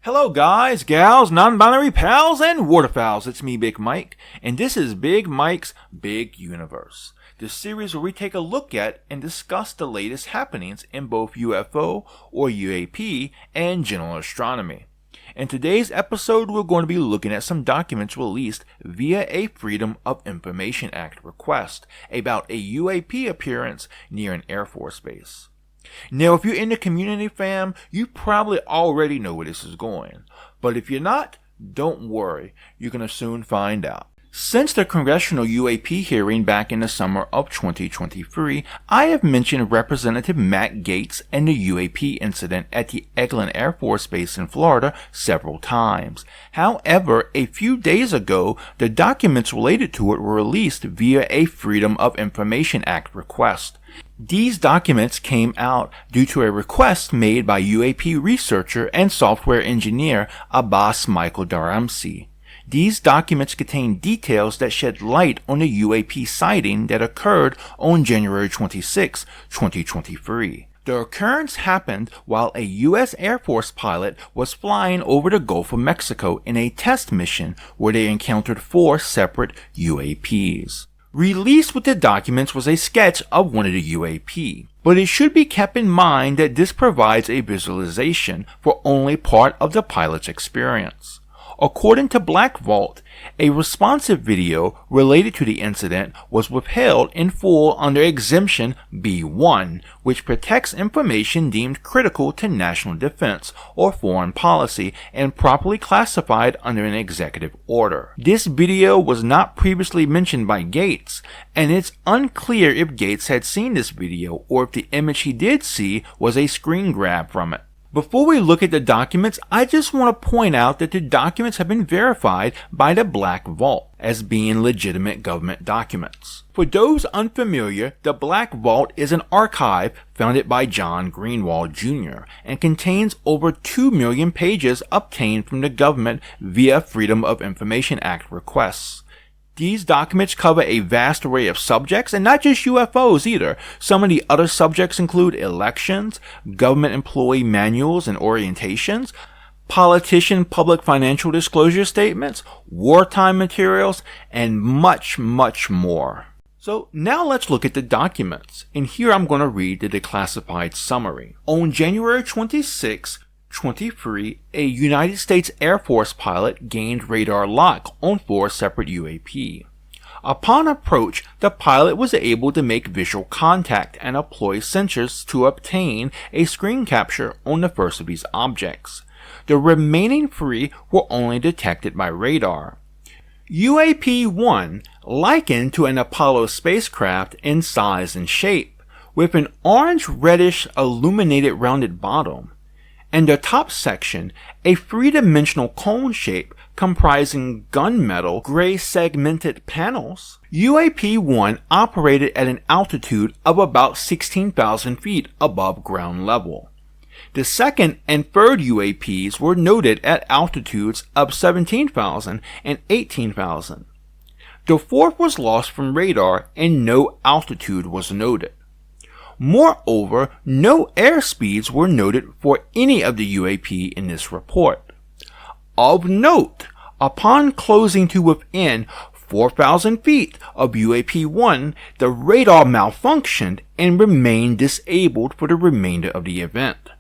Hello guys, gals, non-binary pals, and waterfowls. It's me, Big Mike, and this is Big Mike's Big Universe, the series where we take a look at and discuss the latest happenings in both UFO or UAP and general astronomy. In today's episode, we're going to be looking at some documents released via a Freedom of Information Act request about a UAP appearance near an Air Force base. Now, if you're in the community, fam, you probably already know where this is going. But if you're not, don't worry, you're going to soon find out. Since the congressional UAP hearing back in the summer of 2023, I have mentioned Representative Matt Gaetz and the UAP incident at the Eglin Air Force Base in Florida several times. However, a few days ago, the documents related to it were released via a Freedom of Information Act request. These documents came out due to a request made by UAP researcher and software engineer Abbas Michael Daramsi. These documents contain details that shed light on the UAP sighting that occurred on January 26, 2023. The occurrence happened while a U.S. Air Force pilot was flying over the Gulf of Mexico in a test mission where they encountered 4 separate UAPs. Released with the documents was a sketch of one of the UAP, but it should be kept in mind that this provides a visualization for only part of the pilot's experience. According to Black Vault, a responsive video related to the incident was withheld in full under Exemption B1, which protects information deemed critical to national defense or foreign policy and properly classified under an executive order. This video was not previously mentioned by Gaetz, and it's unclear if Gaetz had seen this video or if the image he did see was a screen grab from it. Before we look at the documents, I just want to point out that the documents have been verified by the Black Vault as being legitimate government documents. For those unfamiliar, the Black Vault is an archive founded by John Greenwald Jr. and contains over 2 million pages obtained from the government via Freedom of Information Act requests. These documents cover a vast array of subjects, and not just UFOs either. Some of the other subjects include elections, government employee manuals and orientations, politician public financial disclosure statements, wartime materials, and much, much more. So now let's look at the documents, and here I'm going to read the declassified summary. On January 26, 23, a United States Air Force pilot gained radar lock on 4 separate UAP. Upon approach, the pilot was able to make visual contact and employ sensors to obtain a screen capture on the first of these objects. The remaining 3 were only detected by radar. UAP-1 likened to an Apollo spacecraft in size and shape, with an orange-reddish illuminated rounded bottom. And the top section, a 3-dimensional cone shape comprising gunmetal gray segmented panels. UAP-1 operated at an altitude of about 16,000 feet above ground level. The second and third UAPs were noted at altitudes of 17,000 and 18,000. The fourth was lost from radar and no altitude was noted. Moreover, no airspeeds were noted for any of the UAP in this report. Of note, upon closing to within 4,000 feet of UAP-1, the radar malfunctioned and remained disabled for the remainder of the event.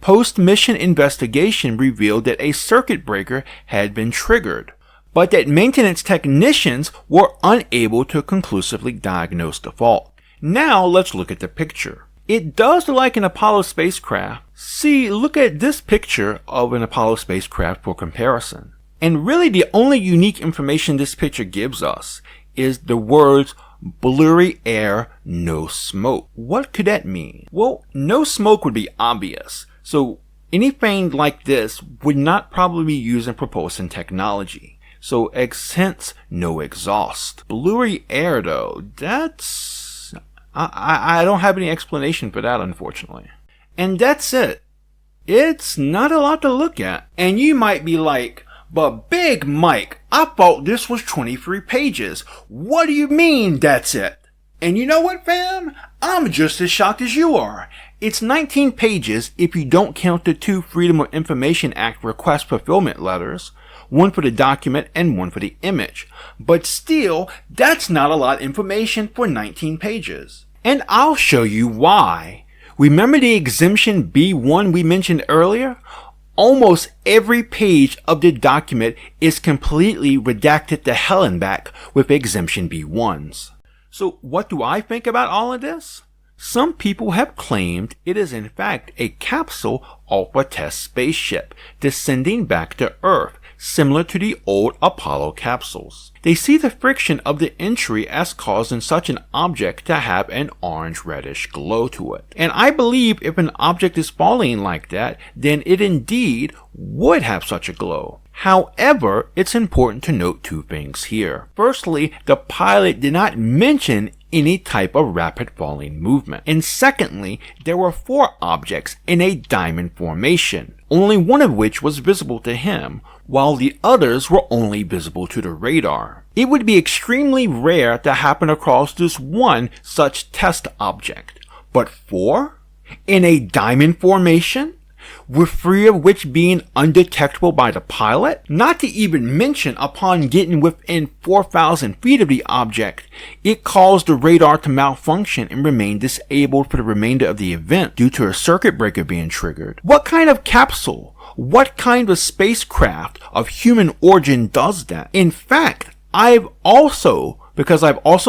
Post-mission investigation revealed that a circuit breaker had been triggered, but that maintenance technicians were unable to conclusively diagnose the fault. Now let's look at the picture. It does look like an Apollo spacecraft. See, look at this picture of an Apollo spacecraft for comparison. And really the only unique information this picture gives us is the words blurry air, no smoke. What could that mean? Well, no smoke would be obvious. So anything like this would not probably be used in propulsion technology. So hence no exhaust. Blurry air though, I don't have any explanation for that, unfortunately. And that's it. It's not a lot to look at. And you might be like, but Big Mike, I thought this was 23 pages. What do you mean that's it? And you know what, fam? I'm just as shocked as you are. It's 19 pages if you don't count the 2 Freedom of Information Act request fulfillment letters, one for the document and one for the image. But still, that's not a lot of information for 19 pages. And I'll show you why. Remember the exemption B1 we mentioned earlier? Almost every page of the document is completely redacted to hell and back with exemption B1s. So what do I think about all of this? Some people have claimed it is in fact a capsule off a test spaceship descending back to Earth, similar to the old Apollo capsules. They see the friction of the entry as causing such an object to have an orange-reddish glow to it. And I believe if an object is falling like that, then it indeed would have such a glow. However, it's important to note 2 things here. Firstly, the pilot did not mention any type of rapid falling movement. And secondly, there were 4 objects in a diamond formation, only one of which was visible to him, while the others were only visible to the radar. It would be extremely rare to happen across just one such test object, but 4? In a diamond formation? With 3 of which being undetectable by the pilot? Not to even mention upon getting within 4,000 feet of the object, it caused the radar to malfunction and remain disabled for the remainder of the event due to a circuit breaker being triggered. What kind of capsule? What kind of spacecraft of human origin does that? In fact, I've also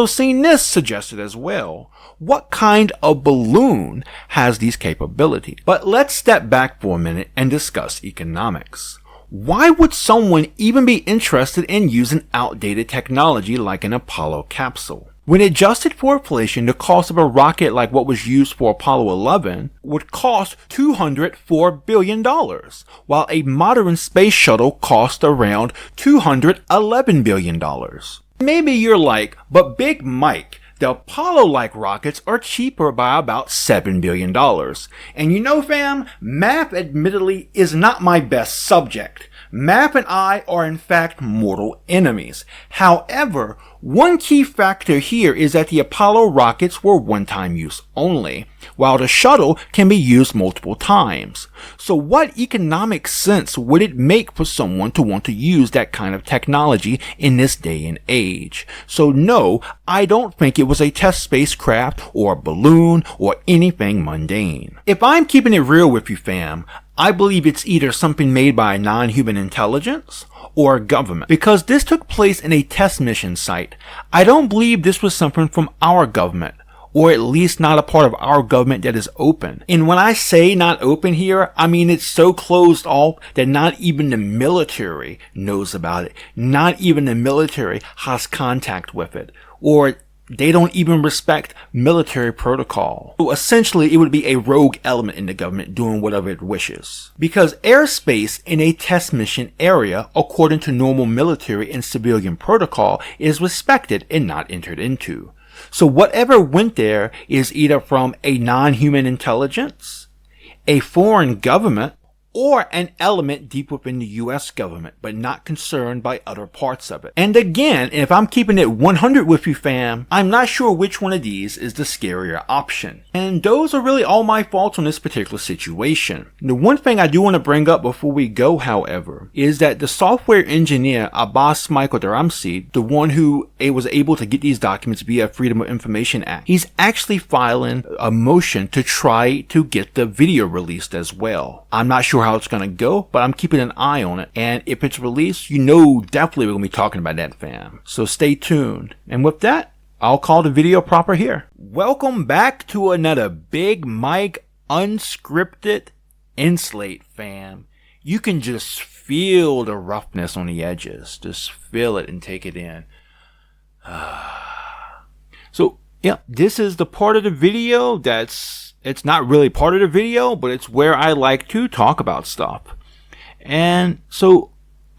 seen this suggested as well. What kind of balloon has these capabilities? But let's step back for a minute and discuss economics. Why would someone even be interested in using outdated technology like an Apollo capsule? When adjusted for inflation, the cost of a rocket like what was used for Apollo 11 would cost $204 billion, while a modern space shuttle costs around $211 billion. Maybe you're like, but Big Mike, the Apollo-like rockets are cheaper by about $7 billion. And you know, fam, math admittedly is not my best subject. Math and I are in fact mortal enemies. However, one key factor here is that the Apollo rockets were one-time use only, while the shuttle can be used multiple times. So what economic sense would it make for someone to want to use that kind of technology in this day and age? So no, I don't think it was a test spacecraft or a balloon or anything mundane. If I'm keeping it real with you, fam, I believe it's either something made by a non-human intelligence or a government, because this took place in a test mission site. I don't believe this was something from our government, or at least not a part of our government that is open. And when I say not open here, I mean it's so closed off that not even the military knows about it. Not even the military has contact with it, or they don't even respect military protocol. So essentially, it would be a rogue element in the government doing whatever it wishes. Because airspace in a test mission area, according to normal military and civilian protocol, is respected and not entered into. So whatever went there is either from a non-human intelligence, a foreign government, or an element deep within the US government, but not concerned by other parts of it. And again, if I'm keeping it 100 with you, fam, I'm not sure which one of these is the scarier option. And those are really all my faults on this particular situation. The one thing I do want to bring up before we go, however, is that the software engineer Abbas Michael Daramsi, the one who was able to get these documents via Freedom of Information Act, he's actually filing a motion to try to get the video released as well. I'm not sure how it's going to go, but I'm keeping an eye on it. And if it's released, you know definitely we're going to be talking about that, fam. So stay tuned. And with that, I'll call the video proper here. Welcome back to another Big Mike unscripted Inslate, fam. You can just feel the roughness on the edges. Just feel it and take it in. So, yeah, this is the part of the video it's not really part of the video, but it's where I like to talk about stuff. And so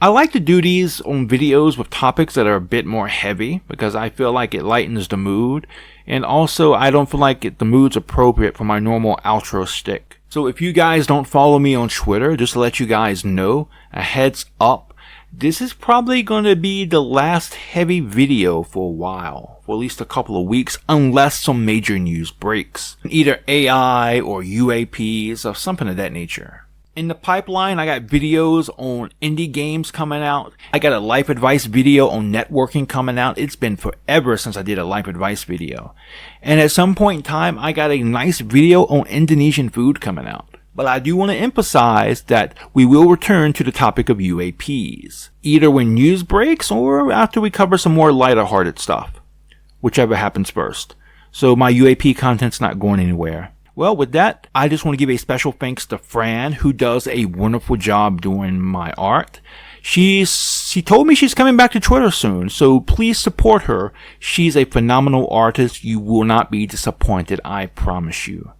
I like to do these on videos with topics that are a bit more heavy because I feel like it lightens the mood. And also I don't feel like the mood's appropriate for my normal outro stick. So if you guys don't follow me on Twitter, just to let you guys know, a heads up, This is probably going to be the last heavy video for a while, for at least a couple of weeks, unless some major news breaks. Either AI or UAPs or something of that nature. In the pipeline, I got videos on indie games coming out. I got a life advice video on networking coming out. It's been forever since I did a life advice video. And at some point in time, I got a nice video on Indonesian food coming out. But I do want to emphasize that we will return to the topic of UAPs, either when news breaks or after we cover some more lighter-hearted stuff, whichever happens first. So my UAP content's not going anywhere. Well, with that, I just want to give a special thanks to Fran, who does a wonderful job doing my art. She told me she's coming back to Twitter soon, so please support her. She's a phenomenal artist. You will not be disappointed, I promise you.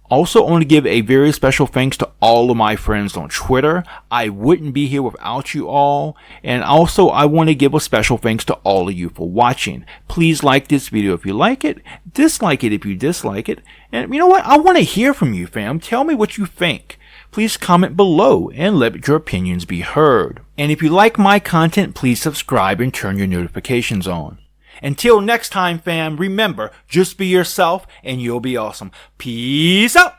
Also, I want to give a very special thanks to all of my friends on Twitter. I wouldn't be here without you all. And also, I want to give a special thanks to all of you for watching. Please like this video if you like it. Dislike it if you dislike it. And you know what? I want to hear from you, fam. Tell me what you think. Please comment below and let your opinions be heard. And if you like my content, please subscribe and turn your notifications on. Until next time, fam, remember, just be yourself and you'll be awesome. Peace out!